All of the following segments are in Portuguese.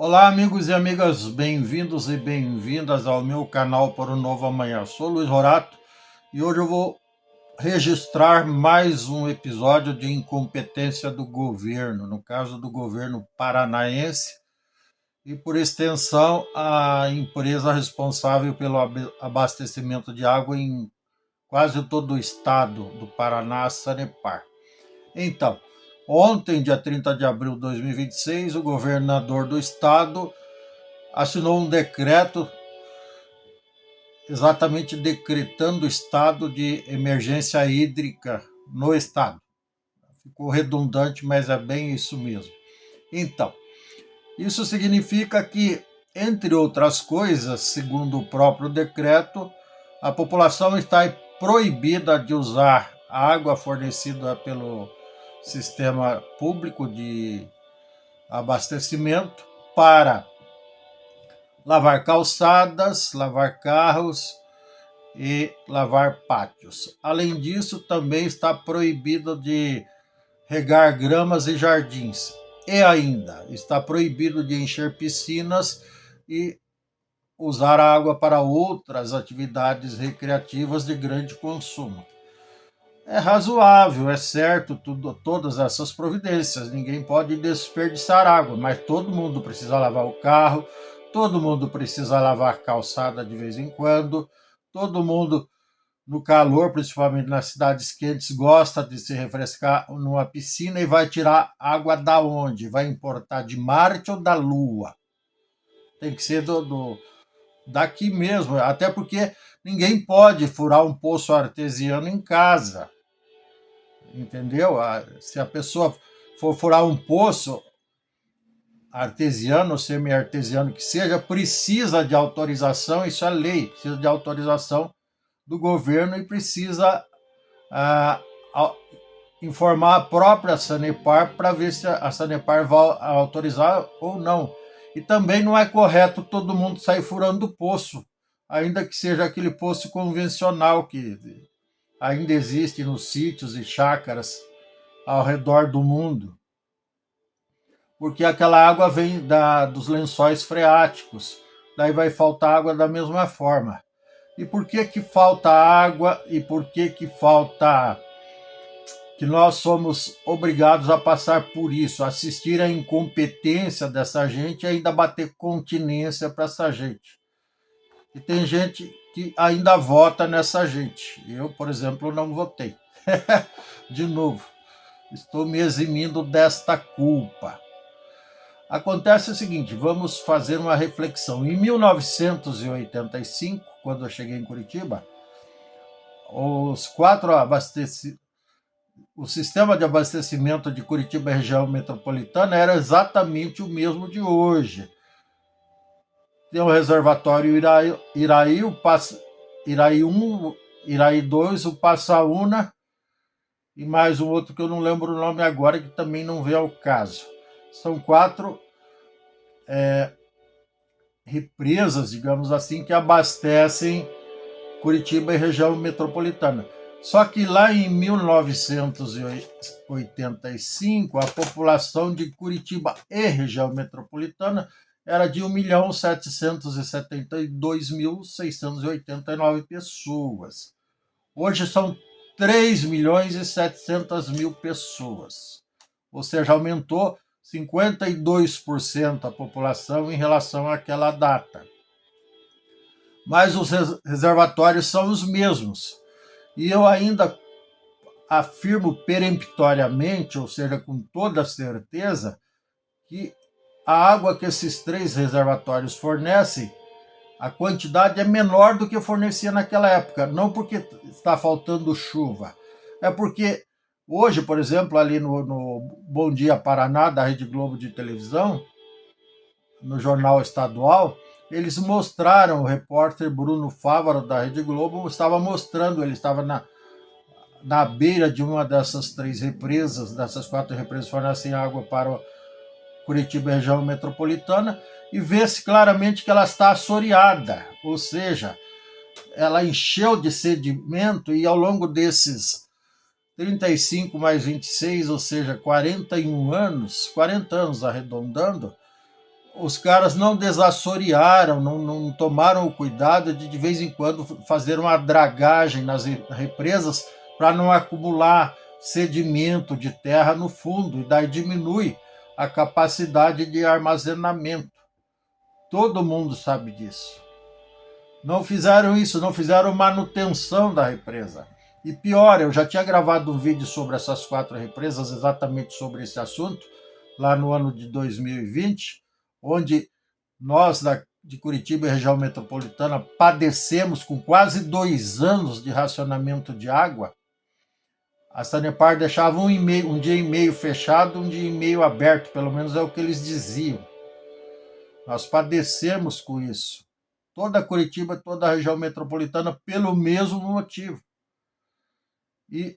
Olá, amigos e amigas, bem-vindos e bem-vindas ao meu canal para o Novo Amanhã. Sou Luiz Rorato e hoje eu vou registrar mais um episódio de incompetência do governo, no caso do governo paranaense e, por extensão, a empresa responsável pelo abastecimento de água em quase todo o estado do Paraná, a Sanepar. Então, ontem, dia 30 de abril de 2026, o governador do estado assinou um decreto exatamente decretando o estado de emergência hídrica no estado. Ficou redundante, mas é bem isso mesmo. Então, isso significa que, entre outras coisas, segundo o próprio decreto, a população está proibida de usar a água fornecida pelo sistema público de abastecimento para lavar calçadas, lavar carros e lavar pátios. Além disso, também está proibido de regar gramas e jardins. E ainda está proibido de encher piscinas e usar a água para outras atividades recreativas de grande consumo. É razoável, é certo, todas essas providências. Ninguém pode desperdiçar água, mas todo mundo precisa lavar o carro, todo mundo precisa lavar calçada de vez em quando, todo mundo, no calor, principalmente nas cidades quentes, gosta de se refrescar numa piscina e vai tirar água da onde? Vai importar de Marte ou da Lua? Tem que ser daqui mesmo, até porque ninguém pode furar um poço artesiano em casa. Entendeu? Se a pessoa for furar um poço artesiano ou semi-artesiano que seja, precisa de autorização, isso é lei, precisa de autorização do governo e precisa ah, informar a própria Sanepar para ver se a Sanepar vai autorizar ou não. E também não é correto todo mundo sair furando o poço, ainda que seja aquele poço convencional que ainda existe nos sítios e chácaras ao redor do mundo, porque aquela água vem dos lençóis freáticos, daí vai faltar água da mesma forma. E por que que falta água e por que que falta que nós somos obrigados a passar por isso, assistir à incompetência dessa gente e ainda bater continência para essa gente. E tem gente que ainda vota nessa gente. Eu, por exemplo, não votei. De novo, estou me eximindo desta culpa. Acontece o seguinte, vamos fazer uma reflexão. Em 1985, quando eu cheguei em Curitiba, os quatro o sistema de abastecimento de Curitiba região metropolitana era exatamente o mesmo de hoje. Tem o reservatório Iraí, Iraí 1, Iraí 2, o Passaúna e mais um outro que eu não lembro o nome agora, que também não vem ao caso. São quatro represas, digamos assim, que abastecem Curitiba e região metropolitana. Só que lá em 1985, a população de Curitiba e região metropolitana era de 1.772.689 pessoas. Hoje são 3.700.000 pessoas. Ou seja, aumentou 52% a população em relação àquela data. Mas os reservatórios são os mesmos. E eu ainda afirmo peremptoriamente, ou seja, com toda certeza, que a água que esses três reservatórios fornecem, a quantidade é menor do que fornecia naquela época. Não porque está faltando chuva, é porque hoje, por exemplo, ali no Bom Dia Paraná, da Rede Globo de televisão, no Jornal Estadual, eles mostraram, o repórter Bruno Fávaro, da Rede Globo, estava mostrando, ele estava na beira de uma dessas três represas, dessas quatro represas que fornecem água para Curitiba região metropolitana, e vê-se claramente que ela está assoreada, ou seja, ela encheu de sedimento e ao longo desses 35 mais 26, ou seja, 41 anos, 40 anos arredondando, os caras não desassorearam, não tomaram o cuidado de vez em quando fazer uma dragagem nas represas para não acumular sedimento de terra no fundo, e daí diminui a capacidade de armazenamento. Todo mundo sabe disso. Não fizeram isso, não fizeram manutenção da represa. E pior, eu já tinha gravado um vídeo sobre essas 4 represas, exatamente sobre esse assunto, lá no ano de 2020, onde nós de Curitiba e região metropolitana padecemos com quase 2 anos de racionamento de água. A Sanepar deixava um dia e meio fechado, um dia e meio aberto, pelo menos é o que eles diziam. Nós padecemos com isso. Toda Curitiba, toda a região metropolitana, pelo mesmo motivo. E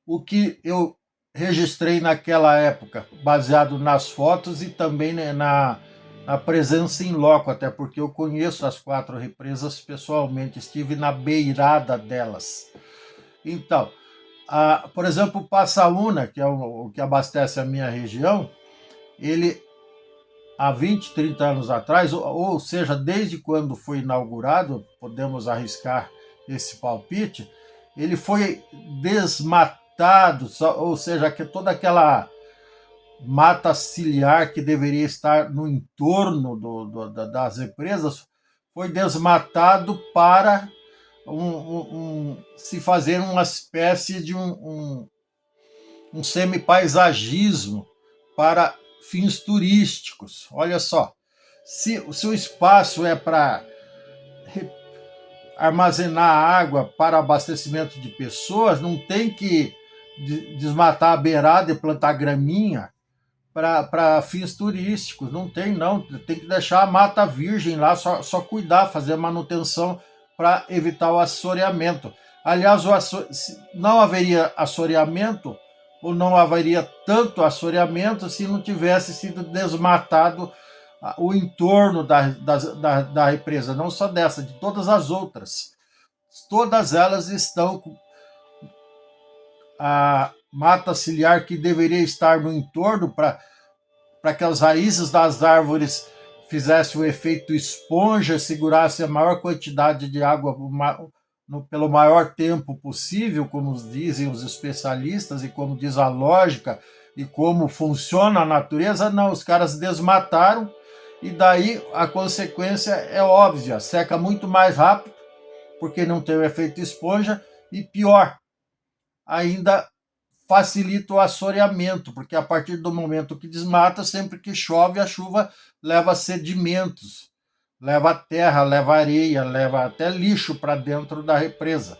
o que eu registrei naquela época, baseado nas fotos e também, né, na presença em loco, até porque eu conheço as 4 represas pessoalmente, estive na beirada delas. Então, por exemplo, o Passaúna, que é o que abastece a minha região, ele, há 20, 30 anos atrás, ou seja, desde quando foi inaugurado, podemos arriscar esse palpite, ele foi desmatado, ou seja, que toda aquela mata ciliar que deveria estar no entorno das represas foi desmatado para se fazer uma espécie de um semi-paisagismo para fins turísticos. Olha só, se o espaço é para armazenar água para abastecimento de pessoas, não tem que desmatar a beirada e plantar graminha para fins turísticos. Não tem, não. Tem que deixar a mata virgem lá, só cuidar, fazer manutenção para evitar o assoreamento. Aliás, não haveria assoreamento, ou não haveria tanto assoreamento, se não tivesse sido desmatado o entorno da represa, não só dessa, de todas as outras. Todas elas estão com a mata ciliar que deveria estar no entorno para que as raízes das árvores fizessem o efeito esponja, segurasse a maior quantidade de água pelo maior tempo possível, como dizem os especialistas e como diz a lógica e como funciona a natureza. Não, os caras desmataram e daí a consequência é óbvia, seca muito mais rápido, porque não tem o efeito esponja, e pior, ainda facilita o assoreamento, porque a partir do momento que desmata, sempre que chove, a chuva leva sedimentos, leva terra, leva areia, leva até lixo para dentro da represa.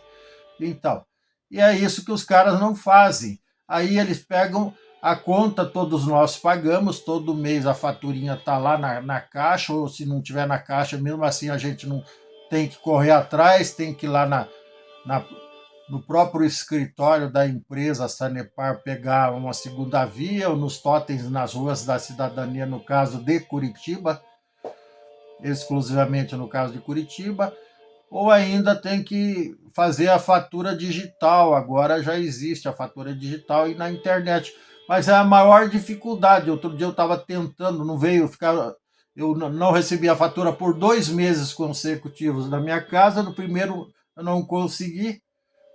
Então, e é isso que os caras não fazem. Aí eles pegam a conta, todos nós pagamos, todo mês a faturinha está lá na caixa, ou se não tiver na caixa, mesmo assim a gente não tem que correr atrás, tem que ir lá no próprio escritório da empresa Sanepar pegar uma segunda via, ou nos totens nas ruas da cidadania, no caso de Curitiba, exclusivamente no caso de Curitiba, ou ainda tem que fazer a fatura digital. Agora já existe a fatura digital e na internet, mas é a maior dificuldade. Outro dia eu estava tentando, não veio ficar, eu não recebi a fatura por 2 meses consecutivos na minha casa. No primeiro eu não consegui,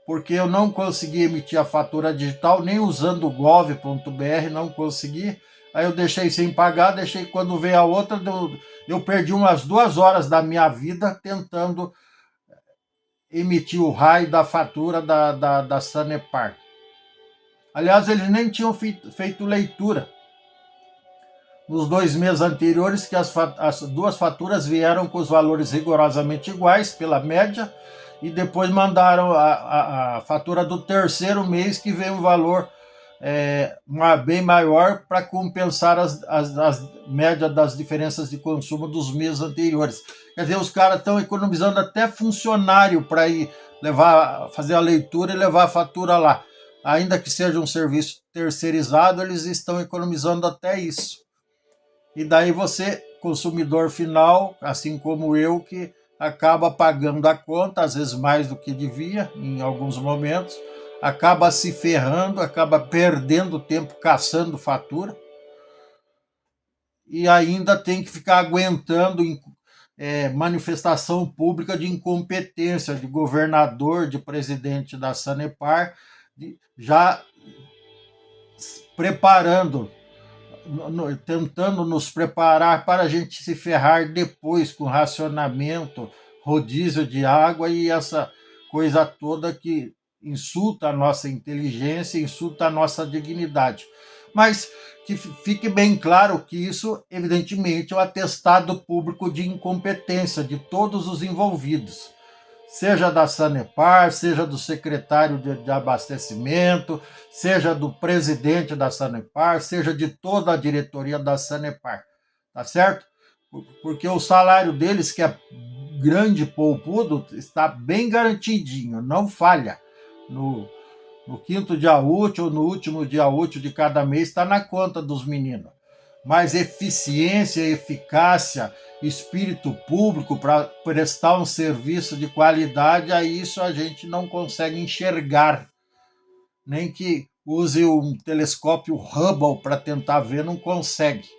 porque eu não consegui emitir a fatura digital, nem usando o gov.br, não consegui. Aí eu deixei sem pagar, quando veio a outra, eu perdi umas 2 horas da minha vida tentando emitir o raio da fatura da Sanepar. Aliás, eles nem tinham feito leitura. Nos 2 meses anteriores, que as 2 faturas vieram com os valores rigorosamente iguais, pela média, e depois mandaram a fatura do 3º mês, que veio um valor bem maior para compensar as médias das diferenças de consumo dos meses anteriores. Quer dizer, os caras estão economizando até funcionário para ir fazer a leitura e levar a fatura lá. Ainda que seja um serviço terceirizado, eles estão economizando até isso. E daí você, consumidor final, assim como eu, que acaba pagando a conta, às vezes mais do que devia, em alguns momentos, acaba se ferrando, acaba perdendo tempo caçando fatura. e ainda tem que ficar aguentando manifestação pública de incompetência de governador, de presidente da Sanepar, já preparando, tentando nos preparar para a gente se ferrar depois com racionamento, rodízio de água e essa coisa toda que insulta a nossa inteligência, insulta a nossa dignidade. Mas que fique bem claro que isso, evidentemente, é um atestado público de incompetência de todos os envolvidos, seja da Sanepar, seja do secretário de abastecimento, seja do presidente da Sanepar, seja de toda a diretoria da Sanepar, tá certo? Porque o salário deles, que é grande poupudo, está bem garantidinho, não falha. No quinto dia útil, no último dia útil de cada mês, está na conta dos meninos. Mas eficiência, eficácia, espírito público para prestar um serviço de qualidade, a isso a gente não consegue enxergar. Nem que use um telescópio Hubble para tentar ver, não consegue.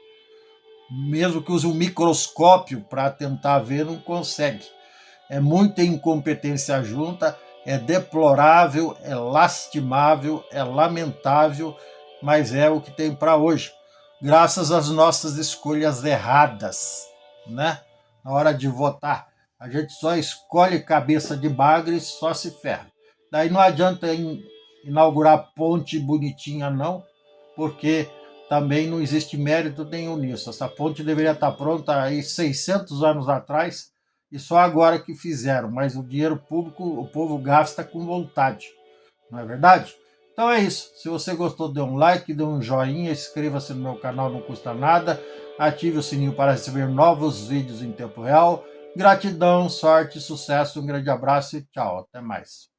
Mesmo que use um microscópio para tentar ver, não consegue. É muita incompetência junta, é deplorável, é lastimável, é lamentável, mas é o que tem para hoje. Graças às nossas escolhas erradas, né? Na hora de votar, a gente só escolhe cabeça de bagre e só se ferra. Daí não adianta inaugurar ponte bonitinha não, porque também não existe mérito nenhum nisso. Essa ponte deveria estar pronta aí 600 anos atrás, e só agora que fizeram, mas o dinheiro público o povo gasta com vontade, não é verdade? Então é isso, se você gostou, dê um like, dê um joinha, inscreva-se no meu canal, não custa nada, ative o sininho para receber novos vídeos em tempo real. Gratidão, sorte, sucesso, um grande abraço e tchau, até mais.